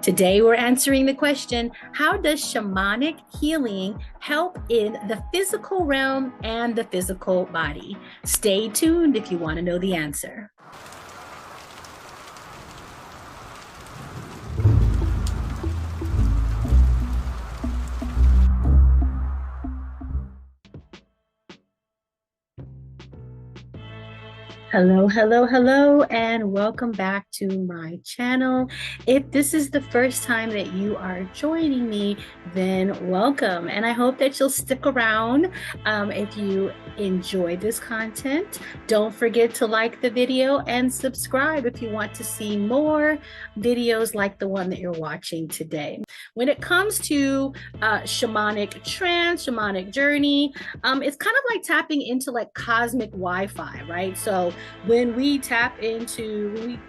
Today, we're answering the question, how does shamanic healing help in the physical realm and the physical body? Stay tuned if you want to know the answer. Hello, hello, hello, and welcome back to my channel. If this is the first time that you are joining me, then welcome. And I hope that you'll stick around if you enjoy this content. Don't forget to like the video and subscribe if you want to see more videos like the one that you're watching today. When it comes to shamanic trance, shamanic journey, it's kind of like tapping into like cosmic Wi-Fi, right? So when we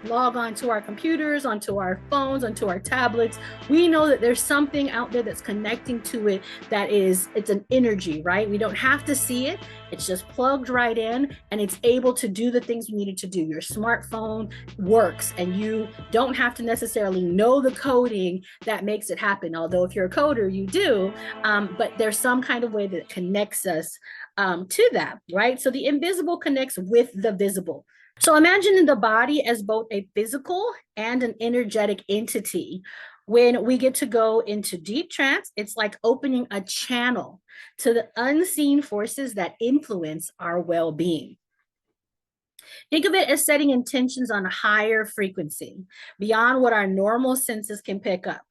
log on to our computers, onto our phones, onto our tablets, we know that there's something out there that's connecting to it it's an energy, right? We don't have to see it. It's just plugged right in and it's able to do the things we needed to do. Your smartphone works and you don't have to necessarily know the coding that makes it happen. Although if you're a coder, you do, but there's some kind of way that connects us to that, right? So the invisible connects with the visible. So imagine the body as both a physical and an energetic entity. When we get to go into deep trance, it's like opening a channel to the unseen forces that influence our well-being. Think of it as setting intentions on a higher frequency, beyond what our normal senses can pick up.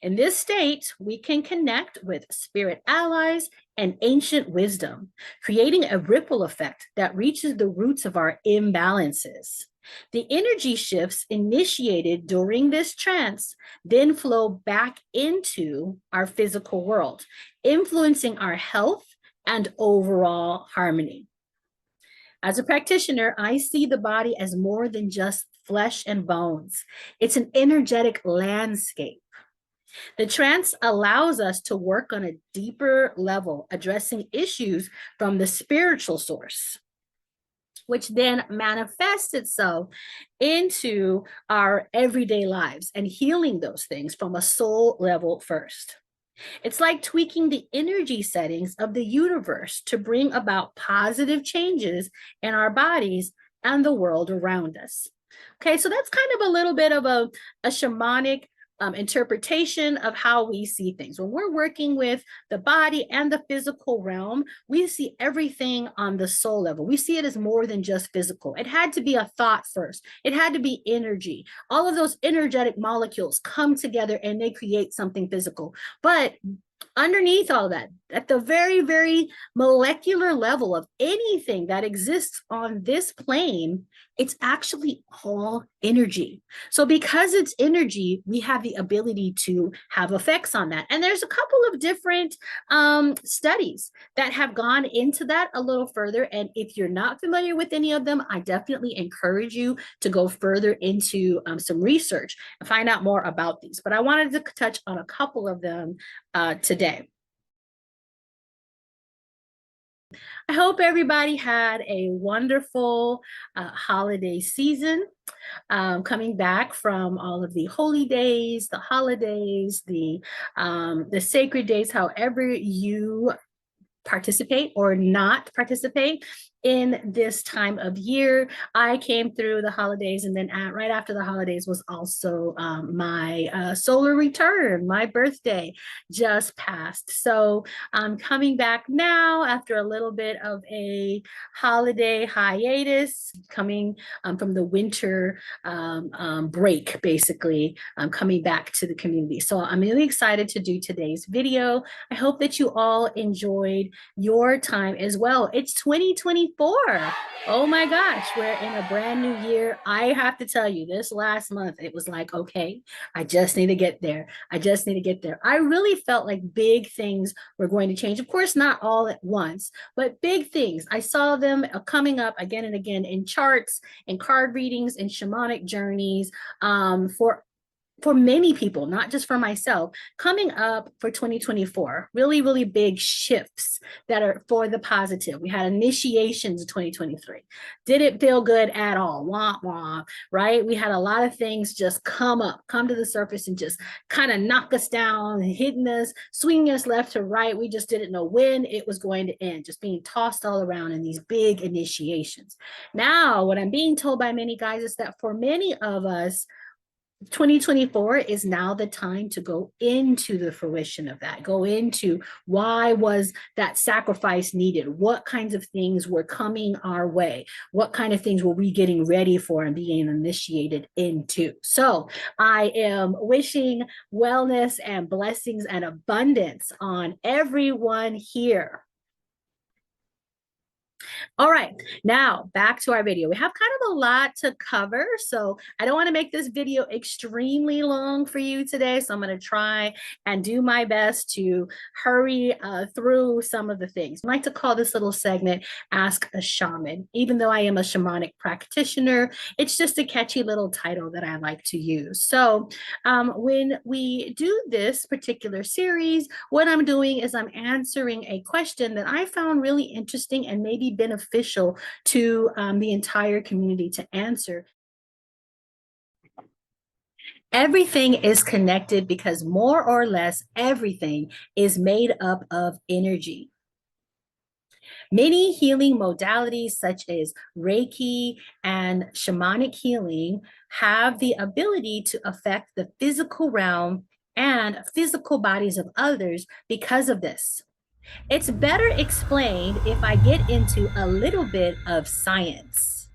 In this state, we can connect with spirit allies and ancient wisdom, creating a ripple effect that reaches the roots of our imbalances. The energy shifts initiated during this trance then flow back into our physical world, influencing our health and overall harmony. As a practitioner, I see the body as more than just flesh and bones. It's an energetic landscape. The trance allows us to work on a deeper level, addressing issues from the spiritual source, which then manifests itself into our everyday lives and healing those things from a soul level first. It's like tweaking the energy settings of the universe to bring about positive changes in our bodies and the world around us. Okay, so that's kind of a little bit of a shamanic interpretation of how we see things. When we're working with the body and the physical realm, we see everything on the soul level. We see it as more than just physical. It had to be a thought first. It had to be energy. All of those energetic molecules come together and they create something physical. But underneath all that, at the very, very molecular level of anything that exists on this plane, it's actually all energy. So because it's energy, we have the ability to have effects on that. And there's a couple of different studies that have gone into that a little further. And if you're not familiar with any of them, I definitely encourage you to go further into some research and find out more about these. But I wanted to touch on a couple of them today. I hope everybody had a wonderful holiday season, coming back from all of the holy days, the holidays, the sacred days, however you participate or not participate in this time of year. I came through the holidays, and then right after the holidays was also my solar return. My birthday just passed. So I'm coming back now after a little bit of a holiday hiatus, coming from the winter break, basically. I'm coming back to the community. So I'm really excited to do today's video. I hope that you all enjoyed your time as well. It's 2024. Oh my gosh, we're in a brand new year. I have to tell you, this last month, it was like, okay, I just need to get there. I just need to get there. I really felt like big things were going to change. Of course, not all at once, but big things. I saw them coming up again and again in charts and card readings and shamanic journeys for for many people, not just for myself, coming up for 2024, really, really big shifts that are for the positive. We had initiations in 2023. Did it feel good at all? Wah, wah, right? We had a lot of things just come to the surface and just kind of knock us down, hitting us, swinging us left to right. We just didn't know when it was going to end, just being tossed all around in these big initiations. Now, what I'm being told by many guys is that for many of us, 2024 is now the time to go into the fruition of that, go into why was that sacrifice needed, what kinds of things were coming our way, what kind of things were we getting ready for and being initiated into. So I am wishing wellness and blessings and abundance on everyone here. All right, now back to our video. We have kind of a lot to cover, so I don't want to make this video extremely long for you today, so I'm going to try and do my best to hurry through some of the things. I like to call this little segment Ask a Shaman. Even though I am a shamanic practitioner, it's just a catchy little title that I like to use. So when we do this particular series, what I'm doing is I'm answering a question that I found really interesting and maybe beneficial to the entire community to answer. Everything is connected because more or less everything is made up of energy. Many healing modalities such as Reiki and shamanic healing have the ability to affect the physical realm and physical bodies of others because of this. It's better explained if I get into a little bit of science.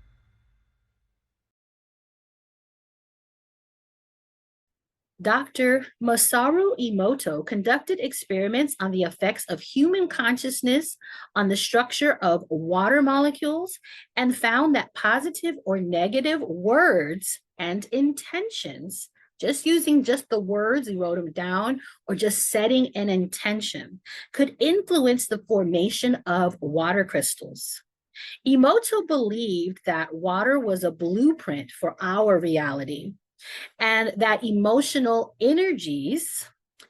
Dr. Masaru Emoto conducted experiments on the effects of human consciousness on the structure of water molecules and found that positive or negative words and intentions, just using just the words, he wrote them down, or just setting an intention, could influence the formation of water crystals. Emoto believed that water was a blueprint for our reality, and that emotional energies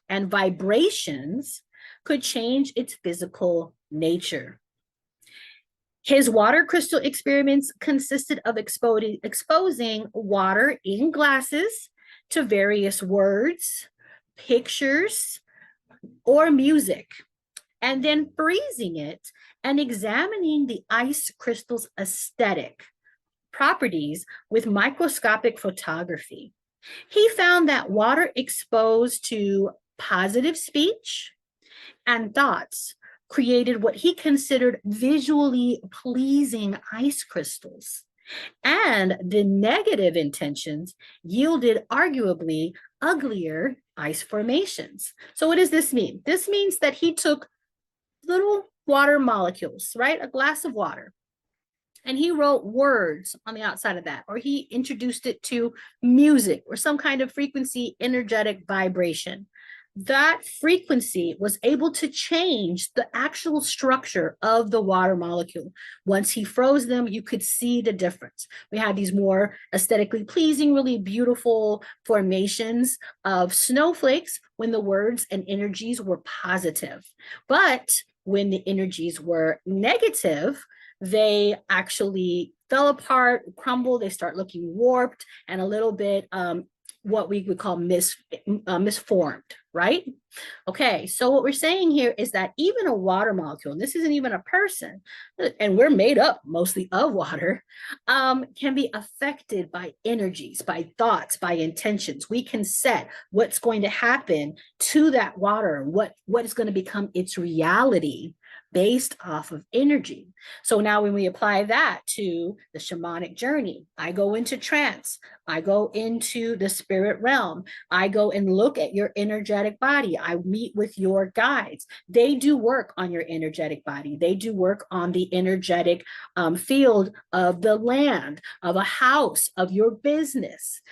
and vibrations could change its physical nature. His water crystal experiments consisted of exposing water in glasses to various words, pictures, or music, and then freezing it and examining the ice crystal's aesthetic properties with microscopic photography. He found that water exposed to positive speech and thoughts created what he considered visually pleasing ice crystals, and the negative intentions yielded arguably uglier ice formations. So what does this mean? This means that he took little water molecules, right? A glass of water, and he wrote words on the outside of that, or he introduced it to music or some kind of frequency, energetic vibration. That frequency was able to change the actual structure of the water molecule. Once he froze them, you could see the difference. We had these more aesthetically pleasing, really beautiful formations of snowflakes when the words and energies were positive. But when the energies were negative, they actually fell apart, crumbled, they start looking warped and a little bit what we would call misformed, right? Okay, so what we're saying here is that even a water molecule, and this isn't even a person, and we're made up mostly of water, can be affected by energies, by thoughts, by intentions. We can set what's going to happen to that water, what is going to become its reality based off of energy. So now when we apply that to the shamanic journey, I go into trance, I go into the spirit realm, I go and look at your energetic body, I meet with your guides. They do work on your energetic body. They do work on the energetic field of the land, of a house, of your business.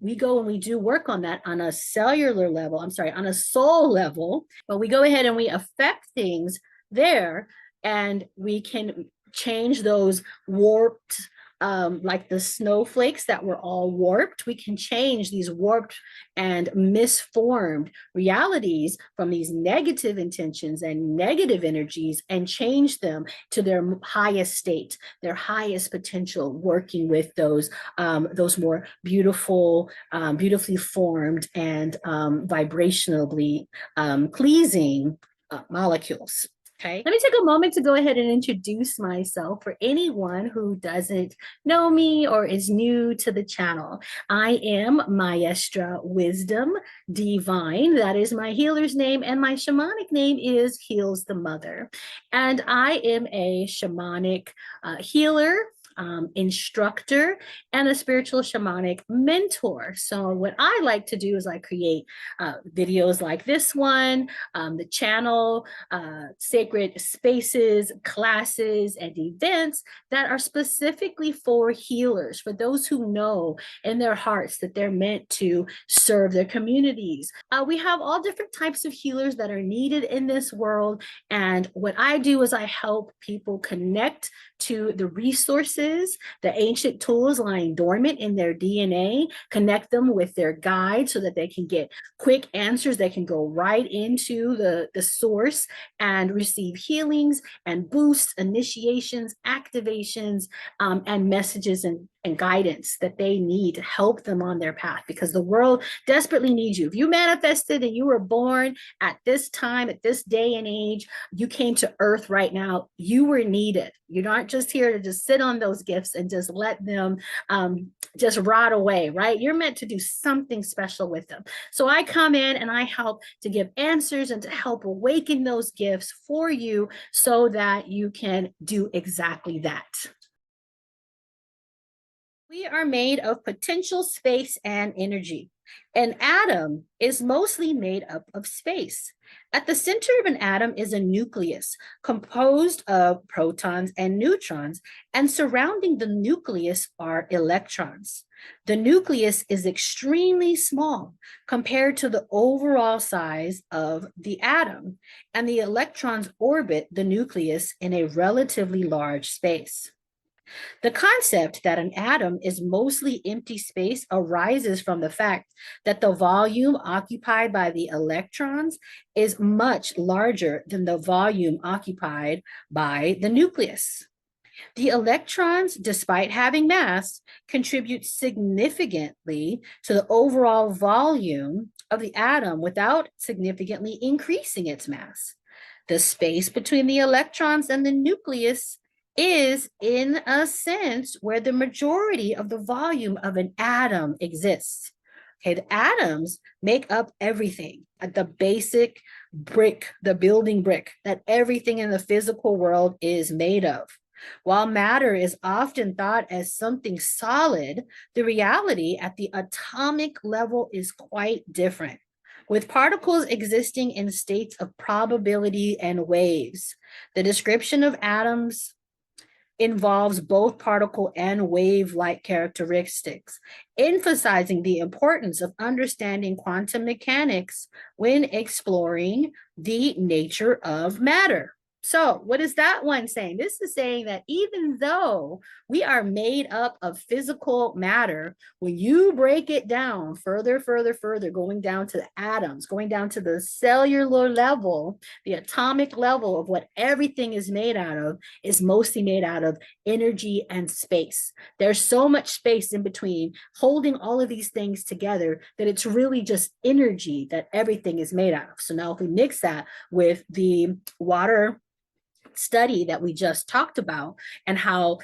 We go and we do work on that on a cellular level, on a soul level, but we go ahead and we affect things there, and we can change those warped like the snowflakes that were all warped. We can change these warped and misformed realities from these negative intentions and negative energies and change them to their highest state, their highest potential, working with those more beautiful, beautifully formed and vibrationally pleasing molecules. Okay, let me take a moment to go ahead and introduce myself for anyone who doesn't know me or is new to the channel. I am Maestra Wyzdom DVine. That is my healer's name, and my shamanic name is Heals the Mother. And I am a shamanic healer, instructor, and a spiritual shamanic mentor. So what I like to do is I create videos like this one, the channel, sacred spaces, classes, and events that are specifically for healers, for those who know in their hearts that they're meant to serve their communities. We have all different types of healers that are needed in this world. And what I do is I help people connect to the resources, the ancient tools lying dormant in their DNA, connect them with their guide so that they can get quick answers. They can go right into the source and receive healings and boosts, initiations, activations, and messages and guidance that they need to help them on their path, because the world desperately needs you. If you manifested and you were born at this time, at this day and age, you came to earth right now, you were needed. You're not just here to just sit on those gifts and just let them just rot away, right? You're meant to do something special with them. So I come in and I help to give answers and to help awaken those gifts for you so that you can do exactly that. We are made of potential, space, and energy. An atom is mostly made up of space. At the center of an atom is a nucleus composed of protons and neutrons, and surrounding the nucleus are electrons. The nucleus is extremely small compared to the overall size of the atom, and the electrons orbit the nucleus in a relatively large space. The concept that an atom is mostly empty space arises from the fact that the volume occupied by the electrons is much larger than the volume occupied by the nucleus. The electrons, despite having mass, contribute significantly to the overall volume of the atom without significantly increasing its mass. The space between the electrons and the nucleus is, in a sense, where the majority of the volume of an atom exists. Okay, the atoms make up everything, the basic brick, the building brick that everything in the physical world is made of. While matter is often thought as something solid, the reality at the atomic level is quite different, with particles existing in states of probability and waves. The description of atoms involves both particle and wave-like characteristics, emphasizing the importance of understanding quantum mechanics when exploring the nature of matter. So what is that one saying? This is saying that even though we are made up of physical matter, when you break it down further, going down to the atoms, going down to the cellular level, the atomic level of what everything is made out of is mostly made out of energy and space. There's so much space in between holding all of these things together that it's really just energy that everything is made out of. So now if we mix that with the water study that we just talked about and how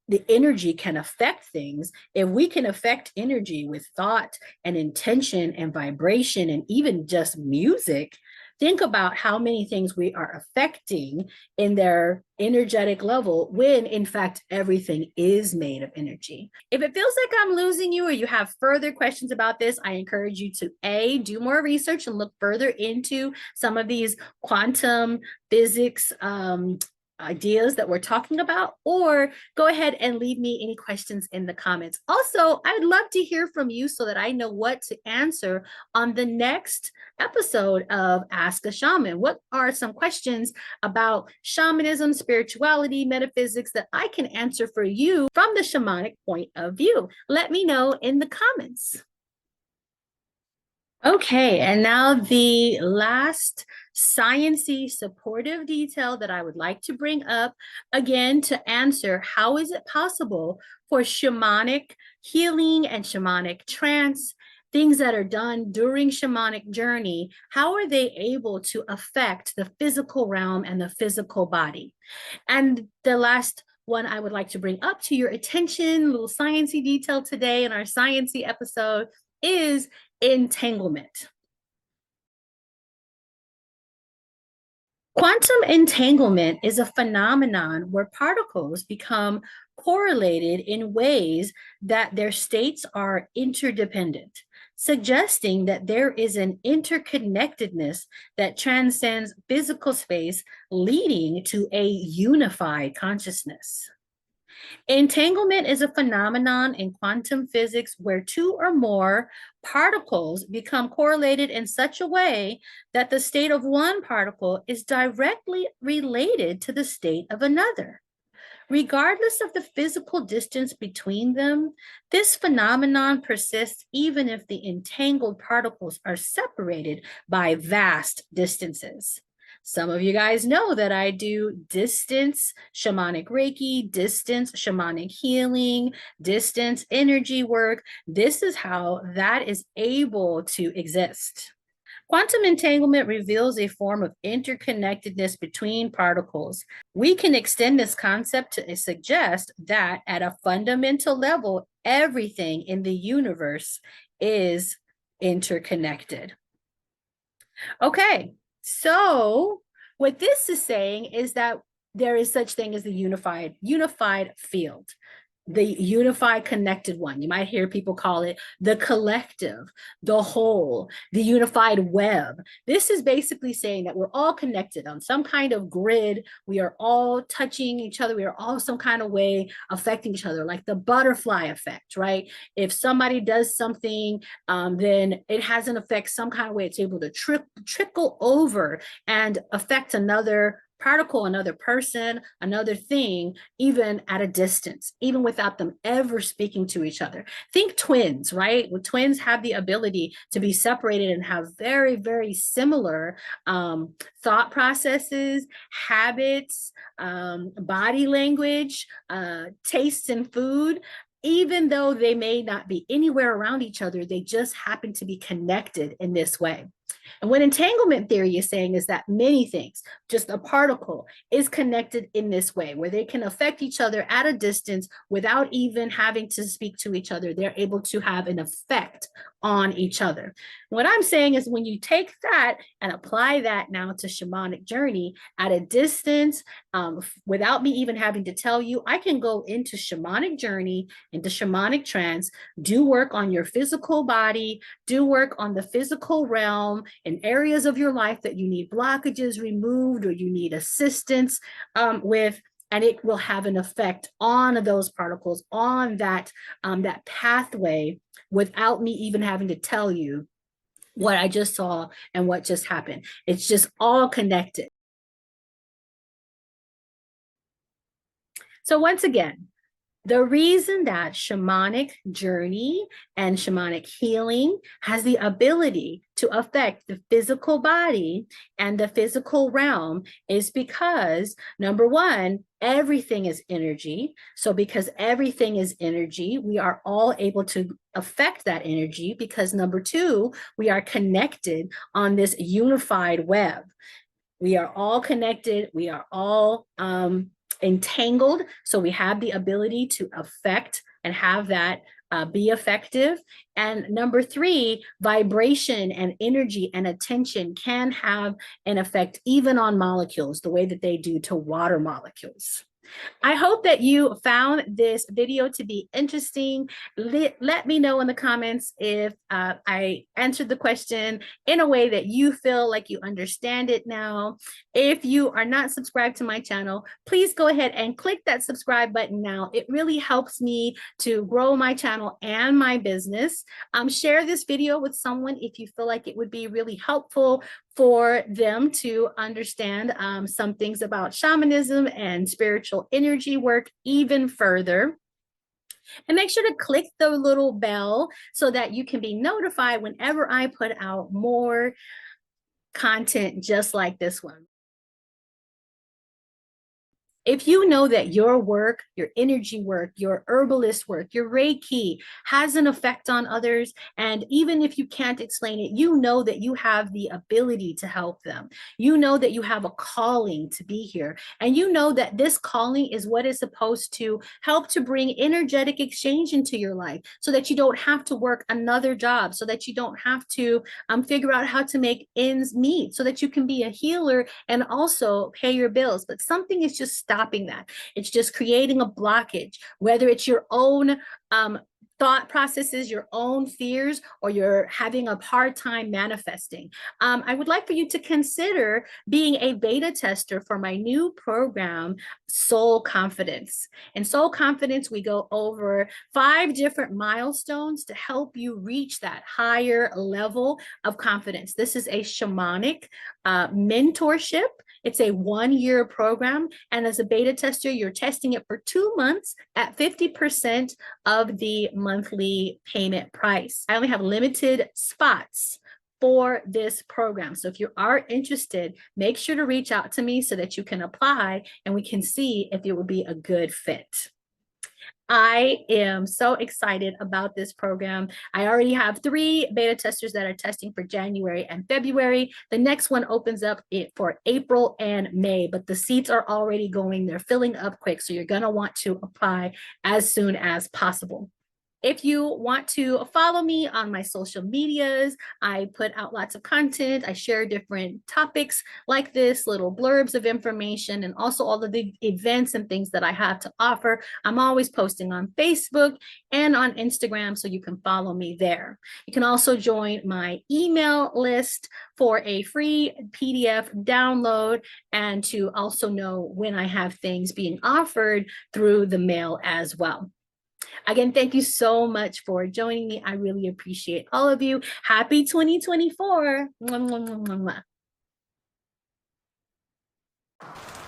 the energy can affect things, if we can affect energy with thought and intention and vibration and even just music, think about how many things we are affecting in their energetic level when in fact everything is made of energy. If it feels like I'm losing you or you have further questions about this, I encourage you to do more research and look further into some of these quantum physics ideas that we're talking about, or go ahead and leave me any questions in the comments. Also, I'd love to hear from you so that I know what to answer on the next episode of Ask a Shaman. What are some questions about shamanism, spirituality, metaphysics that I can answer for you from the shamanic point of view? Let me know in the comments. Okay, and now the last sciencey supportive detail that I would like to bring up again to answer: how is it possible for shamanic healing and shamanic trance, things that are done during shamanic journey, how are they able to affect the physical realm and the physical body? And the last one I would like to bring up to your attention, little sciencey detail today in our sciencey episode, is entanglement. Quantum entanglement is a phenomenon where particles become correlated in ways that their states are interdependent, suggesting that there is an interconnectedness that transcends physical space, leading to a unified consciousness. Entanglement is a phenomenon in quantum physics where two or more particles become correlated in such a way that the state of one particle is directly related to the state of another. Regardless of the physical distance between them, this phenomenon persists even if the entangled particles are separated by vast distances. Some of you guys know that I do distance shamanic Reiki, distance shamanic healing, distance energy work. This is how that is able to exist. Quantum entanglement reveals a form of interconnectedness between particles. We can extend this concept to suggest that at a fundamental level, everything in the universe is interconnected. Okay, so what this is saying is that there is such thing as the unified field, the unified connected one. You might hear people call it the collective, the whole, the unified web. This is basically saying that we're all connected on some kind of grid. We are all touching each other. We are all some kind of way affecting each other, like the butterfly effect, right? If somebody does something, then it has an effect some kind of way. It's able to trickle over and affect another particle, another person, another thing, even at a distance, even without them ever speaking to each other. Think twins, right? Well, twins have the ability to be separated and have very, very similar thought processes, habits, body language, tastes in food. Even though they may not be anywhere around each other, they just happen to be connected in this way. And what entanglement theory is saying is that many things, just a particle, is connected in this way, where they can affect each other at a distance without even having to speak to each other. They're able to have an effect on each other. What I'm saying is when you take that and apply that now to shamanic journey at a distance, without me even having to tell you, I can go into shamanic journey, into shamanic trance, do work on your physical body, do work on the physical realm in areas of your life that you need blockages removed or you need assistance with, and it will have an effect on those particles, on that pathway, without me even having to tell you what I just saw and what just happened. It's just all connected. So once again, the reason that shamanic journey and shamanic healing has the ability to affect the physical body and the physical realm is because, number one, everything is energy. So because everything is energy, we are all able to affect that energy because, number two, we are connected on this unified web. We are all connected. We are all entangled, so we have the ability to affect and have that be effective. And number three, vibration and energy and attention can have an effect even on molecules, the way that they do to water molecules. I hope that you found this video to be interesting. Let me know in the comments if I answered the question in a way that you feel like you understand it now. If you are not subscribed to my channel, please go ahead and click that subscribe button now. It really helps me to grow my channel and my business. Share this video with someone if you feel like it would be really helpful for them to understand some things about shamanism and spiritual energy work even further. And make sure to click the little bell so that you can be notified whenever I put out more content just like this one. If you know that your work, your energy work, your herbalist work, your Reiki has an effect on others, and even if you can't explain it, you know that you have the ability to help them. You know that you have a calling to be here, and you know that this calling is what is supposed to help to bring energetic exchange into your life so that you don't have to work another job, so that you don't have to figure out how to make ends meet, so that you can be a healer and also pay your bills. But something is just stopping that. It's just creating a blockage, whether it's your own thought processes, your own fears, or you're having a hard time manifesting. I would like for you to consider being a beta tester for my new program, Soul Confidence. In Soul Confidence, we go over 5 different milestones to help you reach that higher level of confidence. This is a shamanic mentorship. It's a 1-year program. And as a beta tester, you're testing it for 2 months at 50% of the monthly payment price. I only have limited spots for this program. So if you are interested, make sure to reach out to me so that you can apply and we can see if it would be a good fit. I am so excited about this program. I already have 3 beta testers that are testing for January and February. The next one opens up for April and May, but the seats are already going. They're filling up quick, so you're going to want to apply as soon as possible. If you want to follow me on my social medias, I put out lots of content. I share different topics like this, little blurbs of information, and also all of the events and things that I have to offer. I'm always posting on Facebook and on Instagram, so you can follow me there. You can also join my email list for a free PDF download and to also know when I have things being offered through the mail as well. Again, thank you so much for joining me. I really appreciate all of you. Happy 2024. Mwah, mwah, mwah, mwah.